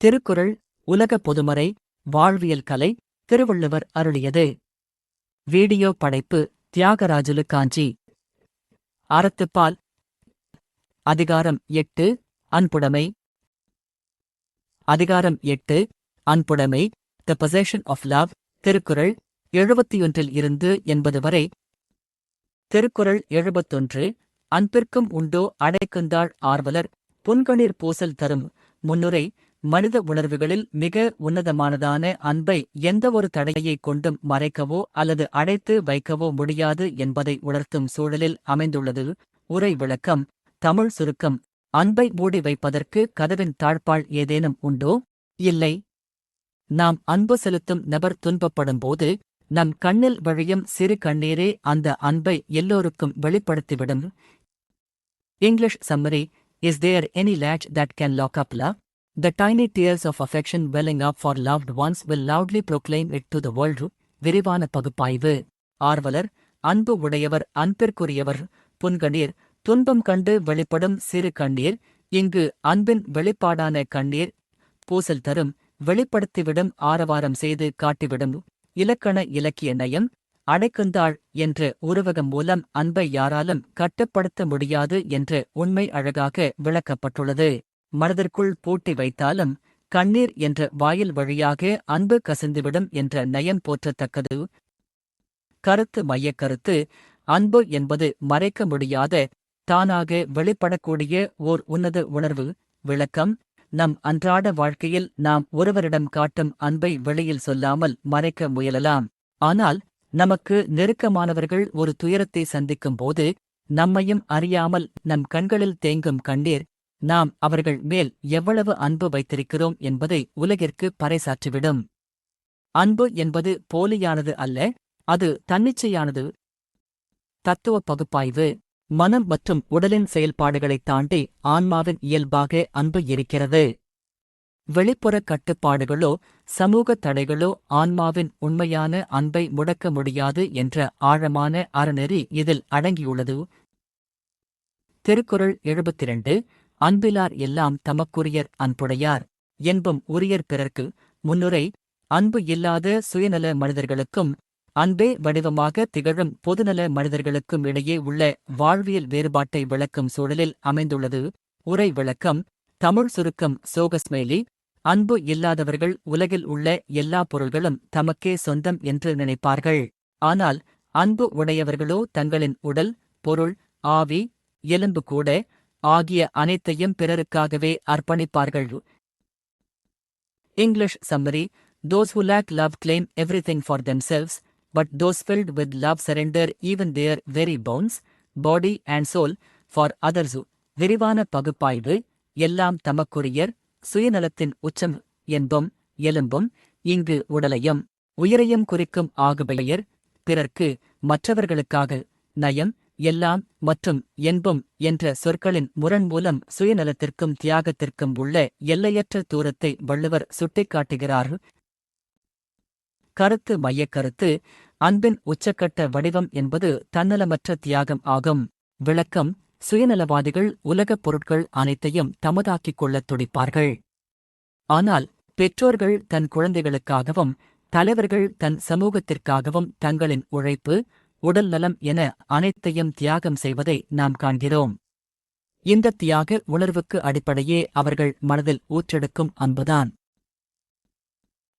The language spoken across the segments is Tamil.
திருக்குறள் உலக பொதுமறை வாழ்வியல் கலை திருவள்ளுவர் அருளியது. வீடியோ படைப்பு தியாகராஜுலு காஞ்சி. அறத்துப்பால். அதிகாரம் 8 அன்புடைமை. அதிகாரம் 8 அன்புடைமை. த பொசெஷன் ஆஃப் லவ். திருக்குறள் 71 இருந்து 80 வரை. திருக்குறள் 71. அன்பிற்கும் உண்டோ அடைக்குந்தாழ் ஆர்வலர் புன்கணீர் பூசல் தரும். முன்னுரை. மனித உணர்வுகளில் மிக உன்னதமானதான அன்பை எந்தவொரு தடையைக் கொண்டும் மறைக்கவோ அல்லது அடைத்து வைக்கவோ முடியாது என்பதை உணர்த்தும் சூழலில் அமைந்துள்ளது. உரை விளக்கம். தமிழ் சுருக்கம். அன்பை மூடி வைப்பதற்கு கதவின் தாழ்ப்பாள் ஏதேனும் உண்டோ? இல்லை. நாம் அன்பு செலுத்தும் நபர் துன்பப்படும்போது நம் கண்ணில் வழியும் சிறு கண்ணீரே அந்த அன்பை எல்லோருக்கும் வெளிப்படுத்திவிடும். English summary. Is there any latch that can lock up love? The tiny tears of affection welling up for loved ones will loudly proclaim it to the world. விரிவான பகுப்பாய்வு. ஆர்வலர் அன்பு உடையவர் அன்பிற்குரியவர். புன்கணீர் துன்பம் கண்டு வெளிப்படும் சிறு கண்ணீர். இங்கு அன்பின் வெளிப்பாடான கண்ணீர். பூசல் தரும் வெளிப்படுத்திவிடும் ஆரவாரம் செய்து காட்டிவிடும். இலக்கண இலக்கிய நயம். அடைக்குந்தாழ் என்ற உருவகம் மூலம் அன்பை யாராலும் கட்டுப்படுத்த முடியாது என்ற உண்மை அழகாக விளக்கப்பட்டுள்ளது. மனதிற்குள் பூட்டி வைத்தாலும் கண்ணீர் என்ற வாயில் வழியாக அன்பு கசிந்துவிடும் என்ற நயம் போற்றத்தக்கது. கருத்து மையக்கருத்து. அன்பு என்பது மறைக்க முடியாத தானாக வெளிப்படக்கூடிய ஓர் உன்னத உணர்வு. விளக்கம். நம் அன்றாட வாழ்க்கையில் நாம் ஒருவரிடம் காட்டும் அன்பை வெளியில் சொல்லாமல் மறைக்க முயலலாம். ஆனால் நமக்கு நெருக்கமானவர்கள் ஒரு துயரத்தை சந்திக்கும் போது நம்மையும் அறியாமல் நம் கண்களில் தேங்கும் கண்ணீர் நாம் அவர்கள் மேல் எவ்வளவு அன்பு வைத்திருக்கிறோம் என்பதை உலகிற்கு பறைசாற்றிவிடும். அன்பு என்பது போலியானது அல்ல, அது தன்னிச்சையானது. தத்துவ பகுப்பாய்வு. மனம் மற்றும் உடலின் செயல்பாடுகளைத் தாண்டி ஆன்மாவின் இயல்பாக அன்பு இருக்கிறது. வெளிப்புற கட்டுப்பாடுகளோ சமூக தடைகளோ ஆன்மாவின் உண்மையான அன்பை முடக்க முடியாது என்ற ஆழமான அறநெறி இதில் அடங்கியுள்ளது. திருக்குறள் 72. அன்பிலார் எல்லாம் தமக்குரியர் அன்புடையார் என்பும் உரியர் பிறர்க்கு. முன்னுரை. அன்பு இல்லாத சுயநல மனிதர்களுக்கும் அன்பே வடிவமாக திகழும் பொதுநல மனிதர்களுக்கும் இடையே உள்ள வாழ்வியல் வேறுபாட்டை விளக்கும் சூழலில் அமைந்துள்ளது. உரை விளக்கம். தமிழ் சுருக்கம். சோகஸ்மேலி. அன்பு இல்லாதவர்கள் உலகில் உள்ள எல்லா பொருள்களும் தமக்கே சொந்தம் என்று நினைப்பார்கள். ஆனால் அன்பு உடையவர்களோ தங்களின் உடல், பொருள், ஆவி, எலும்பு கூட ஆகிய அனைத்தையும் பிறருக்காகவே அர்ப்பணிப்பார்கள். English summary. Those who lack love claim everything for themselves, but those filled with love surrender even their very bones, body and soul for others. விரிவான பகுப்பாய்வு. எல்லாம் தமக்குரியர் சுயநலத்தின் உச்சம் என்பும் எலும்பும் இங்கு உடலையும் உயிரையும் குறிக்கும் ஆகுபெயர். பிறர்க்கு மற்றவர்களுக்காக. நயம். எல்லாம் மற்றும் என்பும் என்ற சொற்களின் முரண் மூலம் சுயநலத்திற்கும் தியாகத்திற்கும் உள்ள எல்லையற்ற தூரத்தை வள்ளுவர் சுட்டிக்காட்டுகிறார். கருத்து மையக்கருத்து. அன்பின் உச்சக்கட்ட வடிவம் என்பது தன்னலமற்ற தியாகம் ஆகும். விளக்கம். சுயநலவாதிகள் உலகப் பொருட்கள் அனைத்தையும் தமதாக்கிக் கொள்ளத் துடிப்பார்கள். ஆனால் பெற்றோர்கள் தன் குழந்தைகளுக்காகவும் தலைவர்கள் தன் சமூகத்திற்காகவும் தங்களின் உழைப்பு, உடல் நலம் என அனைத்தையும் தியாகம் செய்வதை நாம் காண்கிறோம். இந்த தியாக உணர்வுக்கு அடிப்படையே அவர்கள் மனதில் ஊற்றெடுக்கும் அன்புதான்.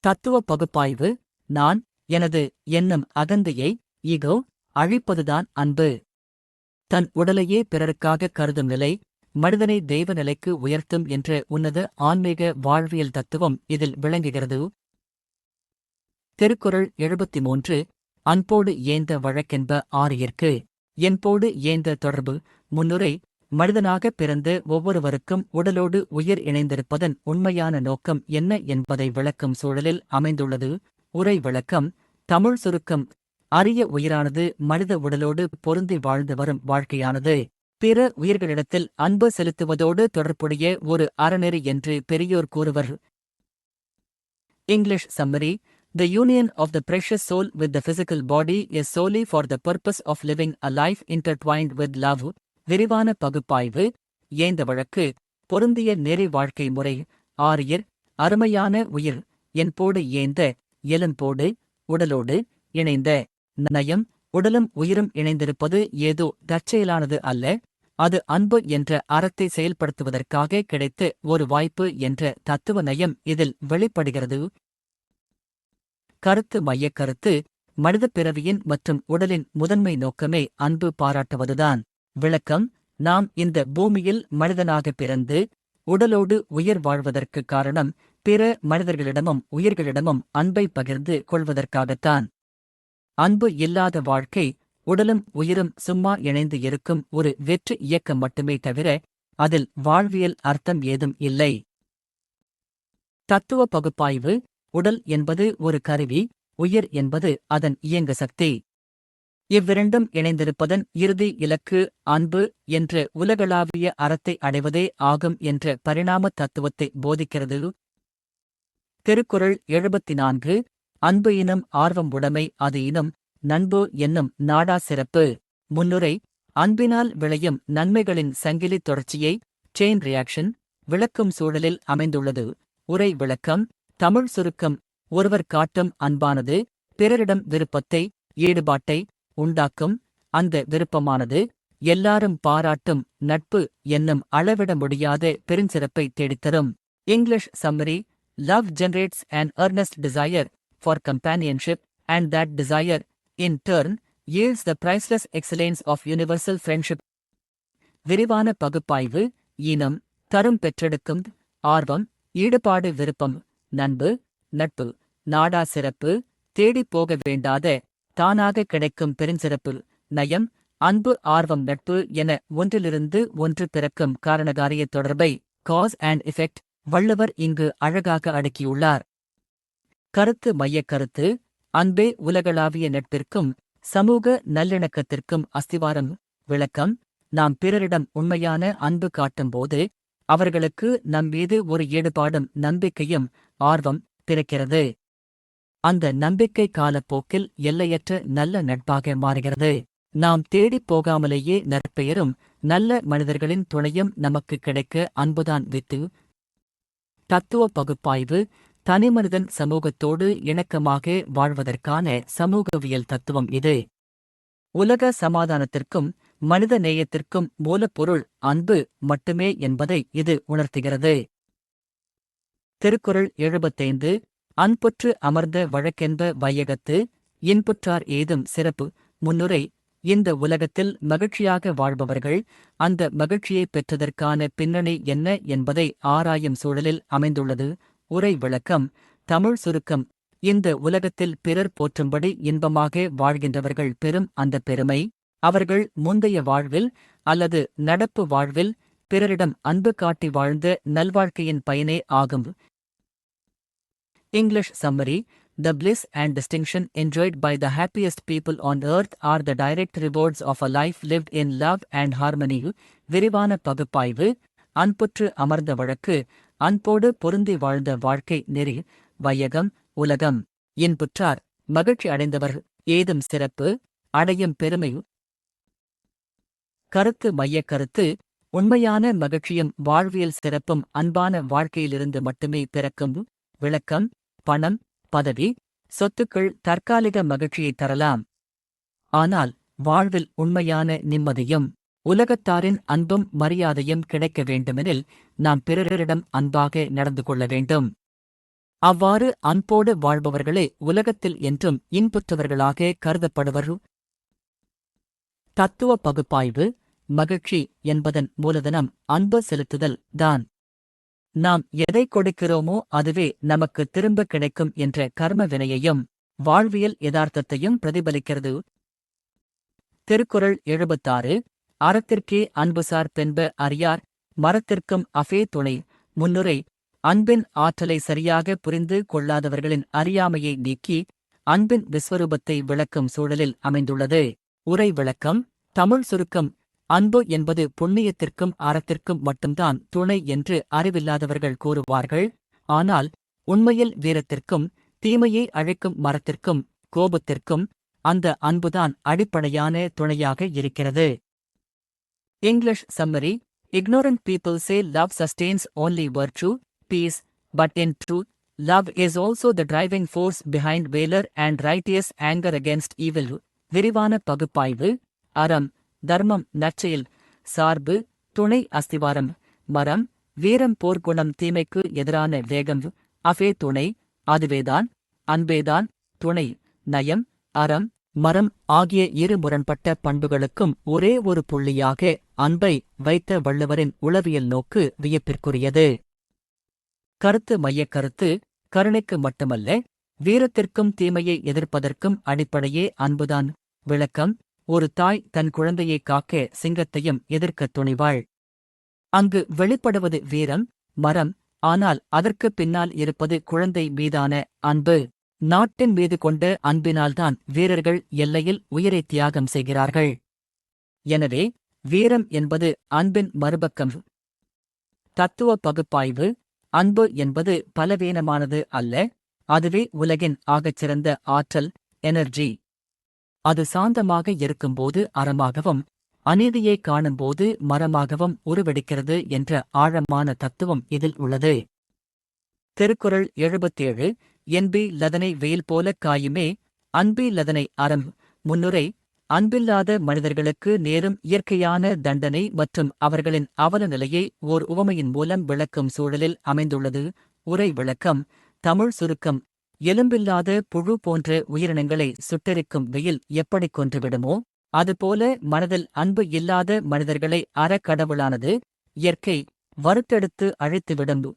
தத்துவ பகுப்பாய்வு. நான், எனது என்னும் அகந்தையை ஈகோ அழிப்பதுதான் அன்பு. தன் உடலையே பிறருக்காக கருதும் நிலை மனிதனை தெய்வ நிலைக்கு உயர்த்தும் என்ற உன்னத ஆன்மீக வாழ்வியல் தத்துவம் இதில் விளங்குகிறது. திருக்குறள் 73. அன்போடு ஏந்த வழக்கென்ப ஆரியர்க்கு. என்போடு ஏந்த தொடர்பு. முன்னுரை. மனிதனாக பிறந்த ஒவ்வொருவருக்கும் உடலோடு உயிர் இணைந்திருப்பதன் உண்மையான நோக்கம் என்ன என்பதை விளக்கும் சூழலில் அமைந்துள்ளது. உரை விளக்கம். தமிழ் சுருக்கம். அரிய உயிரானது மனித உடலோடு பொருந்தி வாழ்ந்து வரும் வாழ்க்கையானது பிற உயிர்களிடத்தில் அன்பு செலுத்துவதோடு தொடர்புடைய ஒரு அறநெறி என்று பெரியோர் கூறுவர். English summary. The union of the precious soul with the physical body is solely for the purpose of living a life intertwined with love. விரிவான பகுப்பாய்வு. ஏந்த வழக்கு. பொருந்திய நெறி வாழ்க்கை முறை. ஆரியர் அருமையான உயிர் என்போடு ஏந்த எலும்போடு உடலோடு இணைந்த நயம். உடலும் உயிரும் இணைந்திருப்பது ஏதோ தற்செயலானது அல்ல, அது அன்பு என்ற அறத்தை செயல்படுத்துவதற்காக கிடைத்த ஒரு வாய்ப்பு என்ற தத்துவ நயம் இதில் வெளிப்படுகிறது. கருத்து மையக்கருத்து: மனிதப் பிறவியின் மற்றும் உடலின் முதன்மை நோக்கமே அன்பு பாராட்டுவதுதான். விளக்கம்: நாம் இந்த பூமியில் மனிதனாக பிறந்து உடலோடு உயிர் வாழ்வதற்கு காரணம் பிற மனிதர்களிடமும் உயிர்களிடமும் அன்பை பகிர்ந்து கொள்வதற்காகத்தான். அன்பு இல்லாத வாழ்க்கை உடலும் உயிரும் சும்மா இணைந்து இருக்கும் ஒரு வெற்று இயக்கம் மட்டுமே தவிர அதில் வாழ்வியல் அர்த்தம் ஏதும் இல்லை. தத்துவ பகுப்பாய்வு: உடல் என்பது ஒரு கருவி, உயிர் என்பது அதன் இயங்கு சக்தி. இவ்விரண்டும் இணைந்திருப்பதன் இறுதி இலக்கு அன்பு என்ற உலகளாவிய அறத்தை அடைவதே ஆகும் என்ற பரிணாம தத்துவத்தை போதிக்கிறது. திருக்குறள் 74. அன்பு இனும் ஆர்வம் உடைமை அது இனும் நண்பு என்னும் நாடா சிறப்பு. முன்னுரை: அன்பினால் விளையும் நன்மைகளின் சங்கிலி தொடர்ச்சியை செயின் ரியாக்ஷன் விளக்கும் சூழலில் அமைந்துள்ளது. உரை விளக்கம்: தமிழ் சுருக்கம்: ஒருவர் காட்டும் அன்பானது பிறரிடம் விருப்பத்தை ஈடுபாட்டை உண்டாக்கும். அந்த விருப்பமானது எல்லாரும் பாராட்டும் நட்பு என்னும் அளவிட முடியாத பெருஞ்சிறப்பை தேடித்தரும். English summary: Love generates an earnest desire for companionship, and that desire, in turn, yields the priceless excellence of universal friendship. விரிவான பகுப்பாய்வு: ஈனம் தரும் பெற்றெடுக்கும் ஆர்வம் ஈடுபாடு விருப்பம் நண்பு நட்பு நாடா சிறப்பு தேடிப் போக வேண்டாத தானாக கிடைக்கும் பெருஞ்சிறப்பு நயம் அன்பு ஆர்வம் நட்பு என ஒன்றிலிருந்து ஒன்று பிறக்கும் காரணகாரிய தொடர்பை காஸ் அண்ட் எஃபெக்ட் வள்ளுவர் இங்கு அழகாக அடுக்கியுள்ளார். கருத்து மையக்கருத்து: அன்பே உலகளாவிய நட்பிற்கும் சமூக நல்லிணக்கத்திற்கும் அஸ்திவாரம். விளக்கம்: நாம் பிறரிடம் உண்மையான அன்பு காட்டும்போது அவர்களுக்கு நம்மீது ஒரு ஈடுபாடும் நம்பிக்கையும் ஆர்வம் பிறக்கிறது. அந்த நம்பிக்கை காலப்போக்கில் எல்லையற்ற நல்ல நட்பாக மாறுகிறது. நாம் தேடிப் போகாமலேயே நற்பெயரும் நல்ல மனிதர்களின் துணையும் நமக்கு கிடைக்க அன்புதான் வித்து. தத்துவ பகுப்பாய்வு: தனிமனிதன் சமூகத்தோடு இணக்கமாக வாழ்வதற்கான சமூகவியல் தத்துவம் இது. உலக சமாதானத்திற்கும் மனித நேயத்திற்கும் மூலப்பொருள் அன்பு மட்டுமே என்பதை இது உணர்த்துகிறது. திருக்குறள் 75. அன்புற்று அமர்ந்த வழக்கென்ப வையகத்து இன்புற்றார் ஏதும் சிறப்பு. முன்னுரை: இந்த உலகத்தில் மகிழ்ச்சியாக வாழ்பவர்கள் அந்த மகிழ்ச்சியை பெற்றதற்கான பின்னணி என்ன என்பதை ஆராயும் சூழலில் அமைந்துள்ளது. உரை விளக்கம்: தமிழ் சுருக்கம்: இந்த உலகத்தில் பிறர் போற்றும்படி இன்பமாக வாழ்கின்றவர்கள் பெறும் அந்த பெருமை அவர்கள் முந்தைய வாழ்வில் அல்லது நடப்பு வாழ்வில் பிறரிடம் அன்பு காட்டி வாழ்ந்த நல்வாழ்க்கையின் பயனே ஆகும். English summary: The bliss and distinction enjoyed by the happiest people on earth are the direct rewards of a life lived in love and harmony. விரிவான பகுப்பாய்வு: அன்புற்று அமர்ந்த வழக்கு அன்போடு பொருந்தி வாழ்ந்த வாழ்க்கை நெறி வையகம் உலகம் இன்புற்றார் மகிழ்ச்சி அடைந்தவர் ஏதும் சிறப்பு அடையும் பெருமை. கருத்து மையக்கருத்து: உண்மையான மகிழ்ச்சியும் வாழ்வியல் சிறப்பும் அன்பான வாழ்க்கையிலிருந்து மட்டுமே பிறக்கும். விளக்கம்: பணம் பதவி சொத்துக்கள் தற்காலிக மகிழ்ச்சியை தரலாம், ஆனால் வாழ்வில் உண்மையான நிம்மதியும் உலகத்தாரின் அன்பும் மரியாதையும் கிடைக்க வேண்டுமெனில் நாம் பிறரிடம் அன்பாக நடந்து கொள்ள வேண்டும். அவ்வாறு அன்போடு வாழ்பவர்களே உலகத்தில் என்றும் இன்புற்றவர்களாக கருதப்படுவர். தத்துவ பகுப்பாய்வு: மகிழ்ச்சி என்பதன் மூலதனம் அன்பு செலுத்துதல் தான். நாம் எதை கொடுக்கிறோமோ அதுவே நமக்கு திரும்ப கிடைக்கும் என்ற கர்ம வினையையும் வாழ்வியல் யதார்த்தத்தையும் பிரதிபலிக்கிறது. திருக்குறள் 76. அறத்திற்கே அன்புசார் பென்ப அறியார் மரத்திற்கும் அஃபே துணை. முன்னுரை: அன்பின் ஆற்றலை சரியாக புரிந்து கொள்ளாதவர்களின் அறியாமையை நீக்கி அன்பின் விஸ்வரூபத்தை விளக்கும் சூழலில் அமைந்துள்ளது. உரை விளக்கம்: தமிழ் சுருக்கம்: அன்பு என்பது புண்ணியத்திற்கும் அறத்திற்கும் மட்டும்தான் துணை என்று அறிவில்லாதவர்கள் கூறுவார்கள். ஆனால் உண்மையில் வீரத்திற்கும் தீமையை அழைக்கும் மரத்திற்கும் கோபத்திற்கும் அந்த அன்புதான் அடிப்படையான துணையாக இருக்கிறது. English summary: Ignorant people say love sustains only virtue, peace, But in truth, love is also the driving force behind valor and righteous anger against evil. விரிவான பகுப்பாய்வு. அறம், தர்மம், நற்செயல், சார்பு, துணை அஸ்திவாரம், மரம், வீரம், போர்க்குணம், தீமைக்கு எதிரான வேகம், அஃபே துணை, அதுவேதான், அன்பேதான், துணை, நயம், அறம், மரம் ஆகிய இரு முரண்பட்ட பண்புகளுக்கும் ஒரே ஒரு புள்ளியாக அன்பை வைத்த வள்ளுவரின் உளவியல் நோக்கு வியப்பிற்குரியது. கருத்து மையக் கருத்து. கருணைக்கு மட்டுமல்ல, வீரத்திற்கும் தீமையை எதிர்ப்பதற்கும் அடிப்படையே அன்புதான். விளக்கம். ஒரு தாய் தன் குழந்தையை காக்க சிங்கத்தையும் எதிர்க்கத் துணிவாள். அங்கு வெளிப்படுவது வீரம், மரம், ஆனால் அதற்குப் பின்னால் இருப்பது குழந்தை மீதான அன்பு. நாட்டின் மீது கொண்ட அன்பினால்தான் வீரர்கள் எல்லையில் உயிரை தியாகம் செய்கிறார்கள். எனவே வீரம் என்பது அன்பின் மறுபக்கம். தத்துவ பகுப்பாய்வு. அன்பு என்பது பலவீனமானது அல்ல, அதுவே உலகின் ஆகச்சிறந்த ஆற்றல், எனர்ஜி. அது சாந்தமாக இருக்கும்போது அறமாகவும், அநீதியை காணும்போது மரமாகவும் உருவெடுக்கிறது என்ற ஆழமான தத்துவம் இதில் உள்ளது. திருக்குறள் 77. என்பி லதனை வெயில் போலக் காயுமே, அன்பி லதனை அறம். முன்னுரை. அன்பில்லாத மனிதர்களுக்கு நேரும் இயற்கையான தண்டனை மற்றும் அவர்களின் அவல நிலையை ஓர் உவமையின் மூலம் விளக்கும் சூழலில் அமைந்துள்ளது. உரை விளக்கம். தமிழ் சுருக்கம். எலும்பில்லாத புழு போன்ற உயிரினங்களை சுட்டெரிக்கும் வெயில் எப்படிக் கொன்றுவிடுமோ, அதுபோல மனதில் அன்பு இல்லாத மனிதர்களை அறக்கடவுளானது, இயற்கை, வறுத்தெடுத்து அழித்துவிடும்.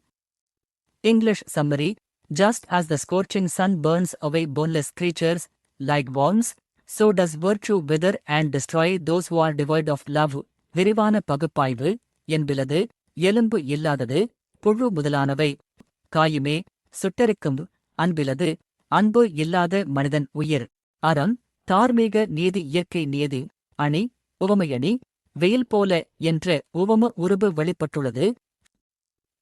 English summary. Just as the scorching sun burns away boneless creatures, like worms, so does virtue wither and destroy those who are devoid of love. விரிவான பகுப்பாய்வு. என்பிலது, எலும்பு இல்லாதது, புழு முதலானவை, காயுமே, சுட்டெரிக்கும், அன்பிலது, அன்பு இல்லாத மனிதன் உயிர். அறம், தார்மீக நீதி, இயற்கை நீதி. அணி, உவமையணி, வெயில் போல என்ற உவம உருபு வெளிப்பட்டுள்ளது.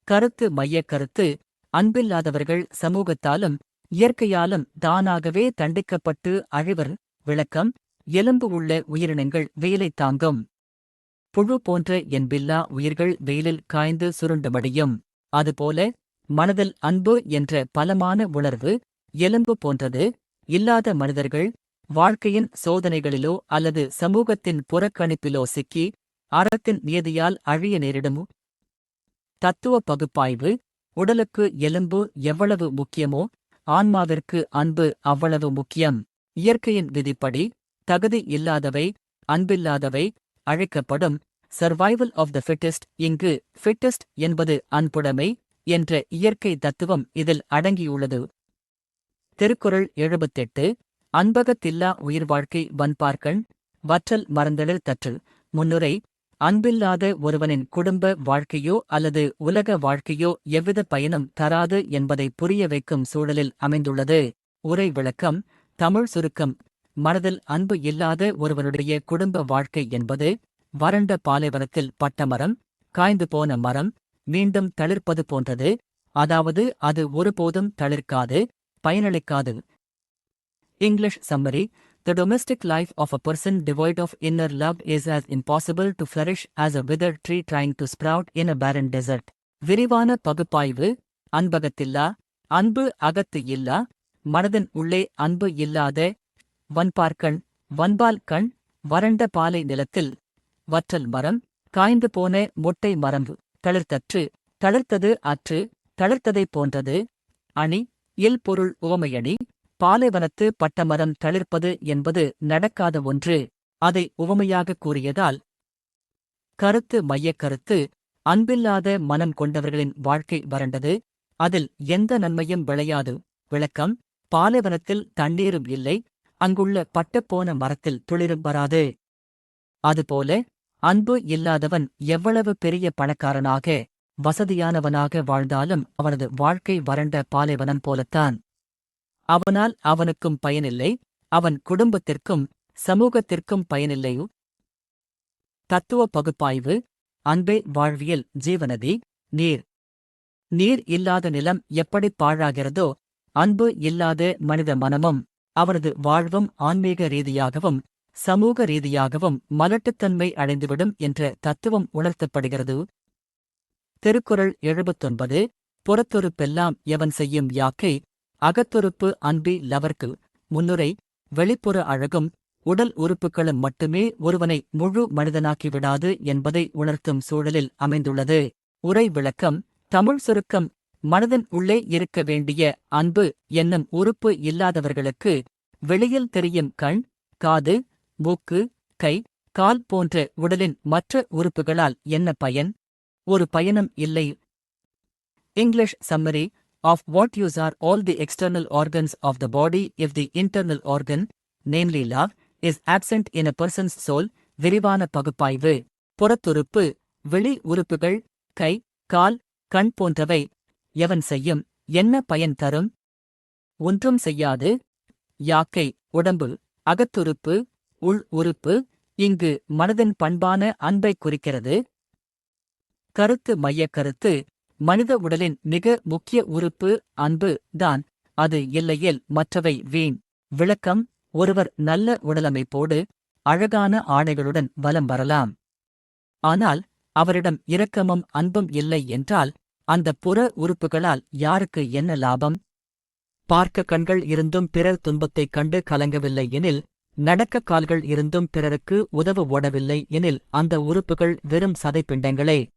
கருத்து மையக் கருத்து. அன்பில்லாதவர்கள் சமூகத்தாலும் இயற்கையாலும் தானாகவே தண்டிக்கப்பட்டு அழிவர். விளக்கம். எலும்பு உள்ள உயிரினங்கள் வெயிலைத் தாங்கும். புழு போன்ற என்பில்லா உயிர்கள் வெயிலில் காய்ந்து சுருண்டு மடியும். அதுபோல மனதில் அன்பு என்ற பலமான உணர்வு, எலும்பு போன்றது. இல்லாத மனிதர்கள் வாழ்க்கையின் சோதனைகளிலோ அல்லது சமூகத்தின் புறக்கணிப்பிலோ சிக்கி அறத்தின் நியதியால் அழிய நேரிடும். தத்துவ பகுப்பாய்வு. உடலுக்கு எலும்பு எவ்வளவு முக்கியமோ, ஆன்மாவிற்கு அன்பு அவ்வளவு முக்கியம். இயற்கையின் விதிப்படி தகுதி இல்லாதவை, அன்பில்லாதவை அழைக்கப்படும். Survival of the fittest. இங்கு ஃபிட்டஸ்ட் என்பது அன்புடைமை என்ற இயற்கை தத்துவம் இதில் அடங்கியுள்ளது. திருக்குறள் 78. அன்பகத்தில்லா உயிர் வாழ்க்கை வன்பார்க்கண், வற்றல் மறந்தலில் தற்று. முன்னுரை. அன்பில்லாத ஒருவனின் குடும்ப வாழ்க்கையோ அல்லது உலக வாழ்க்கையோ எவ்வித பயனும் தராது என்பதை புரிய வைக்கும் சூழலில் அமைந்துள்ளது. உரை விளக்கம். தமிழ் சுருக்கம். மனதில் அன்பு இல்லாத ஒருவனுடைய குடும்ப வாழ்க்கை என்பது வறண்ட பாலைவனத்தில் பட்ட மரம், காய்ந்து போன மரம், மீண்டும் தளிர்ப்பது போன்றது. அதாவது அது ஒருபோதும் தளிர்க்காது, பயனளிக்காது. English summary. The domestic life of a person devoid of inner love is as impossible to flourish as a withered tree trying to sprout in a barren desert. விரிவான பகுப்பாய்வு. அன்பகத்தில்லா, அன்பு அகத்து இல்லா, மனதின் உள்ளே அன்பு இல்லாத, வன்பார்க்கண், வன்பால் கண், வறண்ட பாலை நிலத்தில், வற்றல் மரம், காய்ந்து போன மொட்டை மரம், தளிர்த்தற்று, தளிர்த்தது அற்று, தளிர்த்ததைப் போன்றது. அணி, இல் பொருள் உவமையணி. பாலைவனத்து பட்டமரம் தளிர்ப்பது என்பது நடக்காத ஒன்று. அதை உவமையாகக் கூறியதால். கருத்து மையக் கருத்து. அன்பில்லாத மனம் கொண்டவர்களின் வாழ்க்கை வறண்டது, அதில் எந்த நன்மையும் விளையாது. விளக்கம். பாலைவனத்தில் தண்ணீரும் இல்லை, அங்குள்ள பட்டுப்போன மரத்தில் துளிரும் வராது. அதுபோல அன்பு இல்லாதவன் எவ்வளவு பெரிய பணக்காரனாக, வசதியானவனாக வாழ்ந்தாலும் அவனது வாழ்க்கை வறண்ட பாலைவனம் போலத்தான். அவனால் அவனுக்கும் பயனில்லை, அவன் குடும்பத்திற்கும் சமூகத்திற்கும் பயனில்லை. தத்துவ பகுப்பாய்வு. அன்பே வாழ்வியல் ஜீவநதி. நீர். நீர் இல்லாத நிலம் எப்படி பாழாகிறதோ, அன்பு இல்லாத மனித மனமும் அவனது வாழ்வும் ஆன்மீக ரீதியாகவும் சமூக ரீதியாகவும் மலட்டுத்தன்மை அடைந்துவிடும் என்ற தத்துவம் உணர்த்தப்படுகிறது. திருக்குறள் 79. புறத்துறுப்பெல்லாம் எவன் செய்யும் யாக்கை அகத்துறுப்பு அன்பி லவர்க்கு. முன்னுரை. வெளிப்புற அழகும் உடல் உறுப்புகளும் மட்டுமே ஒருவனை முழு மனிதனாக்கிவிடாது என்பதை உணர்த்தும் சூழலில் அமைந்துள்ளது. உரை விளக்கம். தமிழ் சுருக்கம். மனதின் உள்ளே இருக்க வேண்டிய அன்பு என்னும் உறுப்பு இல்லாதவர்களுக்கு வெளியில் தெரியும் கண், காது, மூக்கு, கை, கால் போன்ற உடலின் மற்ற உறுப்புகளால் என்ன பயன்? ஒரு பயனும் இல்லை. English summary of what use are all the external organs of the body if the internal organ, namely love, is absent in a person's soul. விரிவான பகுப்பாய்வு. புறத்துறுப்பு வெளி உறுப்புகள் கை, கால், கண் போன்றவை எவன் செய்யும் என்ன பயன் தரும்? ஒன்றும் செய்யாது. யாக்கை உடம்பு. அகத்துறுப்பு உள் உறுப்பு இங்கு மனதின் பண்பான அன்பை குறிக்கிறது. கருத்து மையக் கருத்து. மனித உடலின் மிக முக்கிய உறுப்பு அன்பு தான். அது இல்லையேல் மற்றவை வீண். விளக்கம். ஒருவர் நல்ல உடலமைப்போடு அழகான ஆடைகளுடன் வலம் வரலாம். ஆனால் அவரிடம் இரக்கமும் அன்பும் இல்லை என்றால் அந்த புற உறுப்புகளால் யாருக்கு என்ன லாபம்? பார்க்க கண்கள் இருந்தும் பிறர் துன்பத்தைக் கண்டு கலங்கவில்லை எனில், நடக்க கால்கள் இருந்தும் பிறருக்கு உதவ ஓடவில்லை எனில் அந்த உறுப்புகள் வெறும் சதைப்பிண்டங்களே.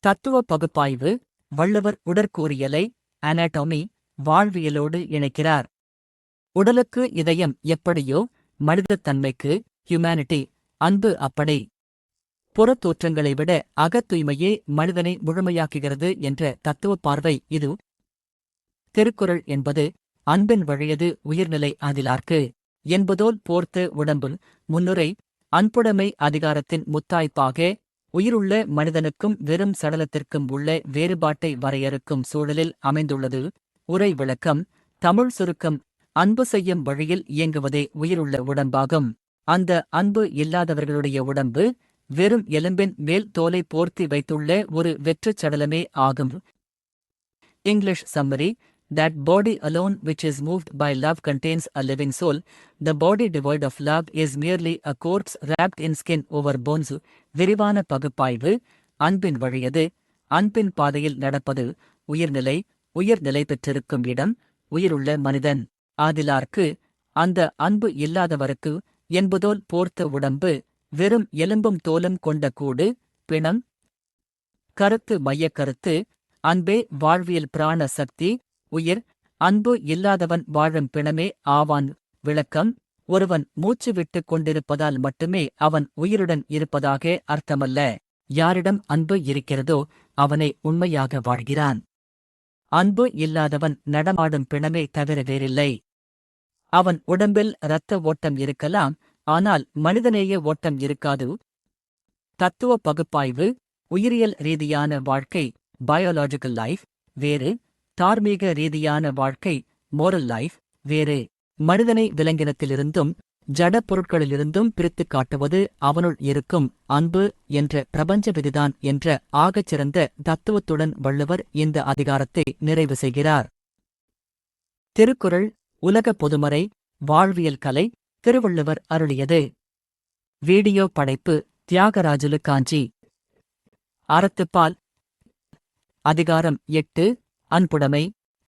தத்துவ பகுப்பாய்வு. வள்ளுவர் உடற்கூறியலை அனாட்டோமி வாழ்வியலோடு இணைக்கிறார். உடலுக்கு இதயம் எப்படியோ மனிதத்தன்மைக்கு ஹியூமனிட்டி அன்பு அப்படி. புறத் தோற்றங்களை விட அகத் தூய்மையே மனிதனை முழுமையாக்குகிறது என்ற தத்துவ பார்வை இது. திருக்குறள் என்பது அன்பின் வழியது உயிர்நிலை அதிலார்க்கு என்பதோல் போர்த்த உடம்புல். முன்னுரை. அன்புடைமை அதிகாரத்தின் முத்தாய்ப்பாக உயிருள்ள மனிதனுக்கும் வெறும் சடலத்திற்கும் உள்ள வேறுபாட்டை வரையறுக்கும் சூழலில் அமைந்துள்ளது. உரை விளக்கம். தமிழ் சுருக்கம். அன்பு செய்யும் வழியில் இயங்குவதே உயிருள்ள உடம்பாகும். அந்த அன்பு இல்லாதவர்களுடைய உடம்பு வெறும் எலும்பின் மேல் தோலை போர்த்தி வைத்துள்ள ஒரு வெற்றுச் சடலமே ஆகும். English summary. That body alone which is moved by love contains a living soul. The body devoid of love is merely a corpse wrapped in skin over bones. விரிவான பகுப்பாய்வு. அன்பின் வழியது அன்பின் பாதையில் நடப்பது உயிர்நிலை. உயிர்நிலை பெற்றிருக்கும் இடம் உயிருள்ள மனிதன் ஆதிலார்க்கு. அந்த அன்பு இல்லாதவருக்கு என்பதோல் போர்த்த உடம்பு வெறும் எலும்பும் தோலும் கொண்ட கூடு பிணம். கருத்து மையக் கருத்து. அன்பே வாழ்வியல் பிராண சக்தி உயிர். அன்பு இல்லாதவன் வாழும் பிணமே ஆவான். விளக்கம். ஒருவன் மூச்சு விட்டுக் கொண்டிருப்பதால் மட்டுமே அவன் உயிருடன் இருப்பதாக அர்த்தமல்ல. யாரிடம் அன்பு இருக்கிறதோ அவனை உண்மையாக வாழ்கிறான். அன்பு இல்லாதவன் நடமாடும் பிணமே தவிர வேறில்லை. அவன் உடம்பில் இரத்த ஓட்டம் இருக்கலாம், ஆனால் மனிதநேய ஓட்டம் இருக்காது. தத்துவ பகுப்பாய்வு. உயிரியல் ரீதியான வாழ்க்கை பயாலஜிக்கல் லைஃப் வேறு. தார்மீக ரீதியான வாழ்க்கை மோரல் லைஃப் வேறு. மனிதனை விலங்கினத்திலிருந்தும் ஜட பொருட்களிலிருந்தும் பிரித்துக் காட்டுவது அவனுள் இருக்கும் அன்பு என்ற பிரபஞ்ச விதிதான் என்ற ஆகச்சிறந்த தத்துவத்துடன் வள்ளுவர் இந்த அதிகாரத்தை நிறைவு செய்கிறார். திருக்குறள் உலக பொதுமறை வாழ்வியல் கலை திருவள்ளுவர் அருளியது. வீடியோ படைப்பு தியாகராஜுலு காஞ்சி. அறத்துப்பால். அதிகாரம் 8 அன்புடைமை.